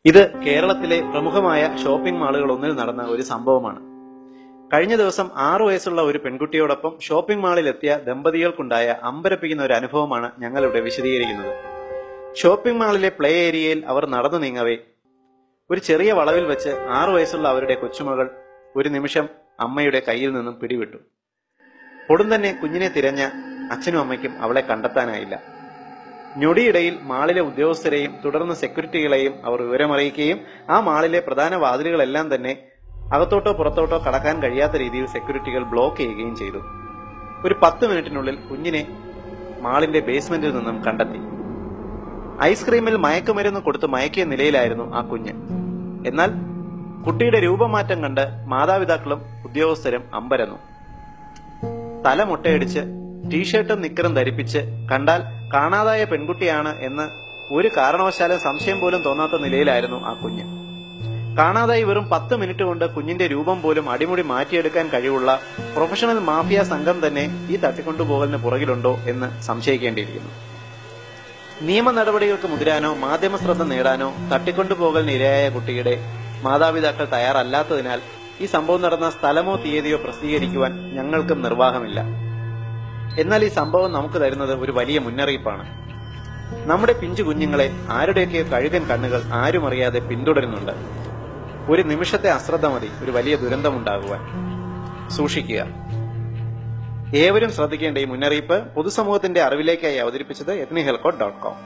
ഇത് കേരളത്തിലെ പ്രമുഖമായ ഷോപ്പിംഗ് മാളുകൾ ഒന്നിൽ നടന്ന ഒരു സംഭവമാണ്. കഴിഞ്ഞ ദിവസം 6 വയസ്സുള്ള ഒരു പെൺകുട്ടിയോടൊപ്പം ഷോപ്പിംഗ് മാളിലെത്തിയ ദമ്പതികൾക്കുണ്ടായ അമ്പരപ്പിക്കുന്ന ഒരു അനുഭവമാണ് ഞങ്ങളിവിടെ വിശദീകരിക്കുന്നത്. ഷോപ്പിംഗ് മാളിലെ പ്ലേ ഏരിയയിൽ അവർ നടന്നു നീങ്ങവേ ഒരു ചെറിയ വളവിൽ വെച്ച് 6 വയസ്സുള്ള അവരുടെ കൊച്ചുമകൾ ഒരു നിമിഷം അമ്മയുടെ കയ്യിൽ നിന്നും പിടിവിട്ടു. ഉടൻ തന്നെ കുഞ്ഞിനെ തിരഞ്ഞ അച്ഛനും അമ്മയ്ക്കും അവളെ കണ്ടെത്താനായില്ല. ഞൊടിയിടയിൽ മാളിലെ ഉദ്യോഗസ്ഥരെയും തുടർന്ന് സെക്യൂരിറ്റികളെയും അവർ വിവരമറിയിക്കുകയും ആ മാളിലെ പ്രധാന വാതിലുകളെല്ലാം തന്നെ അകത്തോട്ടോ പുറത്തോട്ടോ കടക്കാൻ കഴിയാത്ത രീതിയിൽ സെക്യൂരിറ്റികൾ ബ്ലോക്ക് ചെയ്യുകയും ചെയ്തു. ഒരു 10 മിനിറ്റിനുള്ളിൽ കുഞ്ഞിനെ മാളിന്റെ ബേസ്മെന്റിൽ നിന്നും കണ്ടെത്തി. ഐസ്ക്രീമിൽ മയക്കുമരുന്ന് കൊടുത്ത് മയക്കിയ നിലയിലായിരുന്നു ആ കുഞ്ഞ്. എന്നാൽ കുട്ടിയുടെ രൂപമാറ്റം കണ്ട് മാതാപിതാക്കളും ഉദ്യോഗസ്ഥരും അമ്പരന്നു. തല മുട്ടയടിച്ച് ടീഷർട്ടും നിക്കറും ധരിപ്പിച്ച് കണ്ടാൽ കാണാതായ പെൺകുട്ടിയാണ് എന്ന് ഒരു കാരണവശാലും സംശയം പോലും തോന്നാത്ത നിലയിലായിരുന്നു ആ കുഞ്ഞ്. കാണാതായി വെറും 10 മിനിറ്റ് കൊണ്ട് കുഞ്ഞിന്റെ രൂപം പോലും അടിമുടി മാറ്റിയെടുക്കാൻ കഴിവുള്ള പ്രൊഫഷണൽ മാഫിയ സംഘം തന്നെ ഈ തട്ടിക്കൊണ്ടുപോകലിന് പുറകിലുണ്ടോ എന്ന് സംശയിക്കേണ്ടിയിരിക്കുന്നു. നിയമ നടപടികൾക്ക് മുതിരാനോ മാധ്യമ ശ്രദ്ധ നേടാനോ തട്ടിക്കൊണ്ടുപോകലിന് ഇരയായ കുട്ടിയുടെ മാതാപിതാക്കൾ തയ്യാറല്ലാത്തതിനാൽ ഈ സംഭവം നടന്ന സ്ഥലമോ തീയതിയോ പ്രസിദ്ധീകരിക്കുവാൻ ഞങ്ങൾക്കും നിർവാഹമില്ല. എന്നാൽ ഈ സംഭവം നമുക്ക് തരുന്നത് ഒരു വലിയ മുന്നറിയിപ്പാണ്. നമ്മുടെ പിഞ്ചു കുഞ്ഞുങ്ങളെ ആരുടെയൊക്കെ കഴുകൻ കണ്ണുകൾ ആരും അറിയാതെ പിന്തുടരുന്നുണ്ട്. ഒരു നിമിഷത്തെ അശ്രദ്ധ മതി ഒരു വലിയ ദുരന്തമുണ്ടാകുവാൻ. സൂക്ഷിക്കുക. ഏവരും ശ്രദ്ധിക്കേണ്ട ഈ മുന്നറിയിപ്പ് പൊതുസമൂഹത്തിന്റെ അറിവിലേക്കായി അവതരിപ്പിച്ചത് ethnihelcode.com.